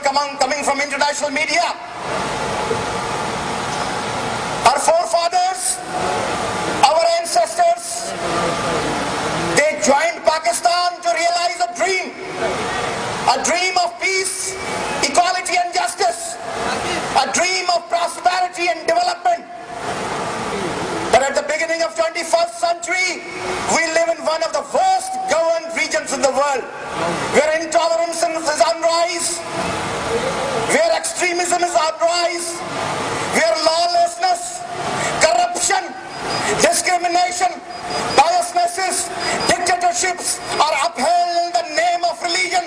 people coming from international media. Our forefathers, our ancestors, they joined Pakistan to realize a dream of peace, equality and justice, a dream of prosperity and development. But at the beginning of 21st century, we live in one of the worst governed regions in the world, where intolerance is on rise, where extremism is on rise, where lawlessness, corruption, discrimination, biasnesses, dictatorships are upheld in the name of religion,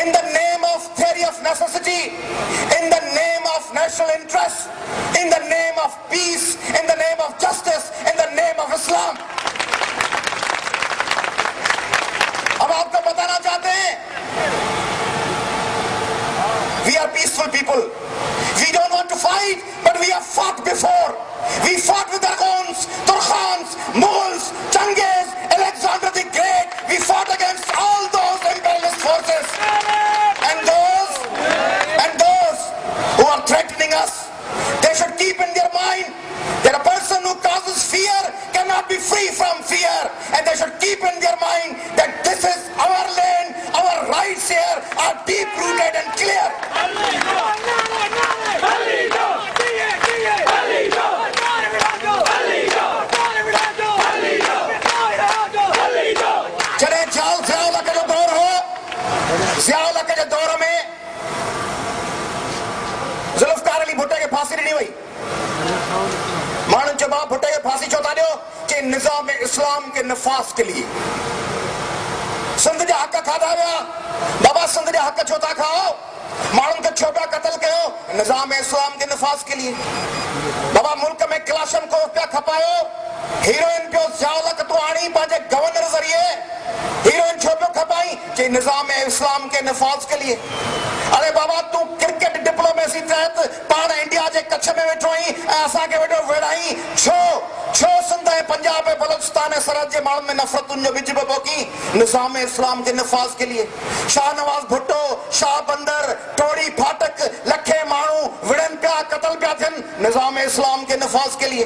in the name of theory of necessity, in the name of national interest, in the name of peace, in the name of justice, in the name of Islam. ہم آپ کو بتانا چاہتے ہیں, we are peaceful people. We don't want to fight, but we have fought before. We fought with Arghons, Turkhans, Mughals, Changiz, Alexander the Great. We fought against all those imperialist forces. And those who are threatening us, they should keep in their mind that a person who causes fear cannot be free from fear. And they should keep in their mind that this is our land, our rights here are deep-rooted and clear. چلے ضیاء کا جو دور ہو, ضیاء کے جو دور میں ذوالفقار علی بھٹے کے پھانسی نہیں ہوئی. مانن جباب بھٹے کے پھانسی چوتا دیو کہ نظام اسلام کے نفاذ کے لیے. سندھ جا حق کھا دیا بابا, سندھ جا حق چوتا کھاؤ, مانن کے چھوٹا قتل کہو نظام اسلام کے نفاذ کے لیے. بابا ملک میں کلاشن کو پیا کھپاؤ, ہیروئن پیو ضیاء تو آنی پانچے گورنر ذریعے ہیروئن چھوپو کھپائی کہ نظام اسلام کے نفاذ کے لیے. ارے بابا تو کرکٹ ڈپلومیسی تحت پان انڈیا جے کچھ میں ویٹھوئی ایسا کے ویٹو ویڑائی چھو سندھ ہے, پنجاب ہے, بلوچستان ہے, سرحد جے ماڻهن میں نفرت ان جو وج بو کی نظام اسلام کے نفاذ کے لیے. شاہ نواز بھٹو, شاہ بندر, ٹوڑی پھاٹک, لکھے ماڻهو وڑن پیا, قتل پیا تھن نظام اسلام کے نفاذ کے لیے.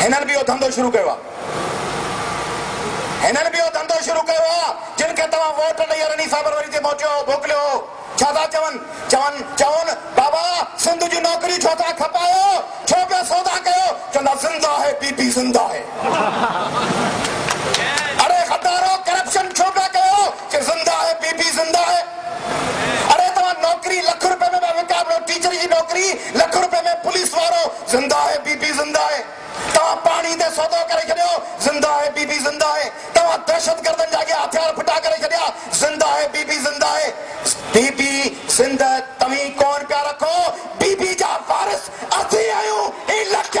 ہنن بھی دھندو شروع کیا, ہنن بھی دھندو شروع کیا جن کے تمام ووٹ ڈئی 18 فیبروری تے موکلیو. چھا تھا چون بابا سندھ جی نوکری چھو تھا کھپاؤ, چھو پہ سودا کہو چوندا زندہ ہے بی بی زندہ ہے. ارے غدارو کرپشن چھو پہ کہو کہ زندہ ہے بی بی زندہ ہے. ارے تمام نوکری لکھ روپے میں وکابلو, ٹیچر کی نوکری لکھ روپے میں, پولیس وارو زندہ ہے بی بی زندہ ہے. تمام پانی دے سودو کرے چھڑیو زندہ ہے بی بی زندہ ہے. تمام دہشت گردن جا کے ہتھیار پھٹا کرے چھڑیا زندہ ہے بی بی زندہ ہے. بی بی زندہ تمی کون پیا رکھو, بی بی جا وارث اسی آیوں ای لکھے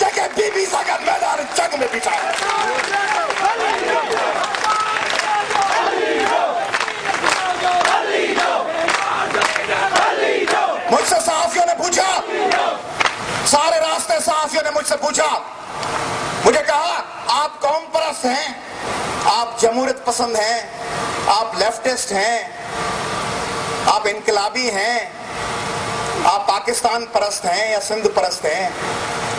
جے بی بی سا گڏ میدان جنگ میں بیٹھا ہے. مجھ سے صحافیوں نے پوچھا, سارے راستے صحافیوں نے مجھ سے پوچھا, مجھے کہا آپ قوم پرست ہیں, آپ جمہوریت پسند ہیں, آپ لیفٹسٹ ہیں, آپ انقلابی ہیں, آپ پاکستان پرست ہیں یا سندھ پرست ہیں.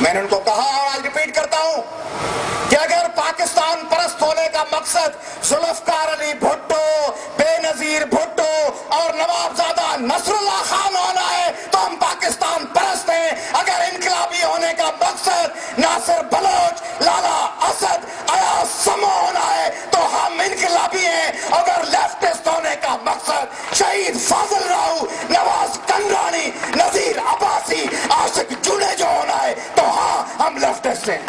میں نے ان کو کہا اور آج ریپیٹ کرتا ہوں کہ اگر پاکستان پرست ہونے کا مقصد ذوالفقار علی بھٹو, بے نظیر بھٹو اور نوابزادہ نصر اللہ خان ہونا ہے تو ہم پاکستان پرست ہیں. اگر انقلابی ہونے کا مقصد ناصر بلوچ, لالا اسد, ایاز سمو ہونا ہے تو ہم انقلابی ہیں. اگر لیفٹسٹ ہونے کا مقصد شہید فاضل راؤ, نواز کنڈرانی, نذیر عباسی, عاشق جونے جو ہونا ہے تو ہاں ہم لیفٹسٹ ہیں.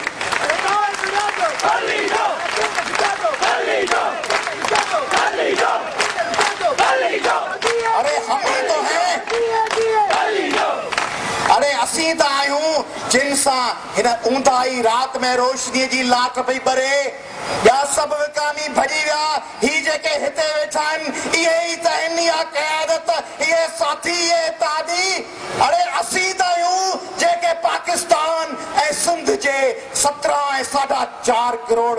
ارے ہم ہی تو ہیں, ارے اسی تا آیوں جن ساں ہن اوندا رات میں روشنی جی لاٹ پئی برے. یا سب وکامی بھجی ویا, ہی جے کے ہتے ویٹھن یہ تا انیا قیادت, یہ ساتھی, یہ تادی. ارے اسی تا آیوں جے کے پاکستان اے سندھ جے 17.4 کروڑ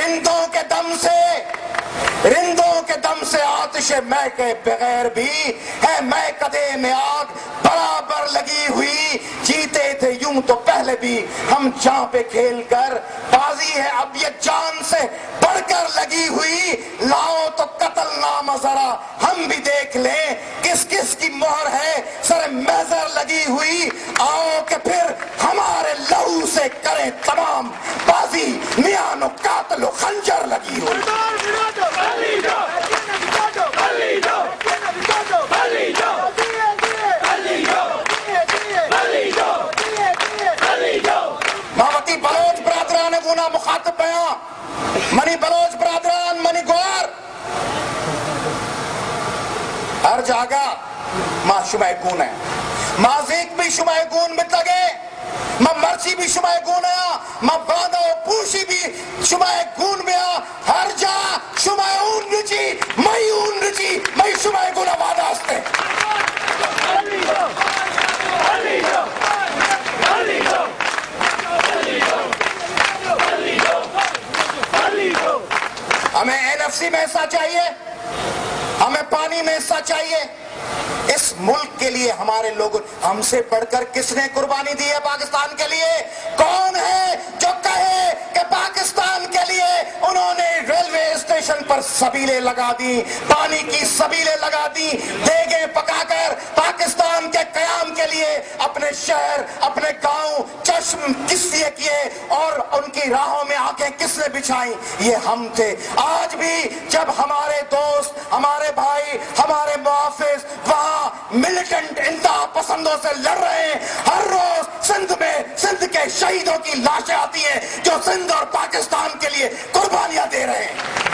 رندوں کے دم سے, رندوں سے آتش میں کے بغیر بھی ہے میں قدے میں آگ برابر لگی ہوئی. جیتے تھے یوں تو پہلے بھی ہم جاں پہ کھیل کر, بازی ہے اب یہ جان سے بڑھ کر لگی ہوئی. لاؤ تو قتل نام ذرا ہم بھی دیکھ لیں کس کس کی مہر ہے سر محضر لگی ہوئی. آؤ کہ پھر ہمارے لہو سے کریں تمام بازی میان و قاتل و خنجر لگی ہوئی. ماوتی بلوچ برادران گونا مخاطب بیان منی بلوچ برادران منی گوار ہر جاگہ ماں شمع گون ہے, ماں زیک بھی شمع گون بت لگے, ماں مرچی بھی شمع گون ہے, ماں باندھا و پوشی بھی شمع گون میں آ. ہر جا شمع اون رچی مئی اون رچی مئی شمع گون آباد آستے. ہمیں NFC میں حصہ چاہیے, ہمیں پانی میں حصہ چاہیے. اس ملک کے لیے ہمارے لوگوں, ہم سے بڑھ کر کس نے قربانی دی ہے پاکستان کے لیے؟ کون ہے جو کہے کہ پاکستان کے لیے انہوں نے ریلوے اسٹیشن پر سبیلیں لگا دی, پانی کی سبیلیں لگا دی, دیگیں پکا کر پاکستان کے قیام کے لیے اپنے شہر اپنے گاؤں چشم کس لیے کیے اور ان کی راہوں میں آنکھیں کس نے بچھائیں؟ یہ ہم تھے. آج بھی جب ہمارے دوست ہمارے بھائی ہمارے محافظ وہاں ملیٹنٹ انتہا پسندوں سے لڑ رہے ہیں, ہر روز سندھ میں سندھ کے شہیدوں کی لاشیں آتی ہیں جو سندھ اور پاکستان کے لیے قربانیاں دے رہے ہیں.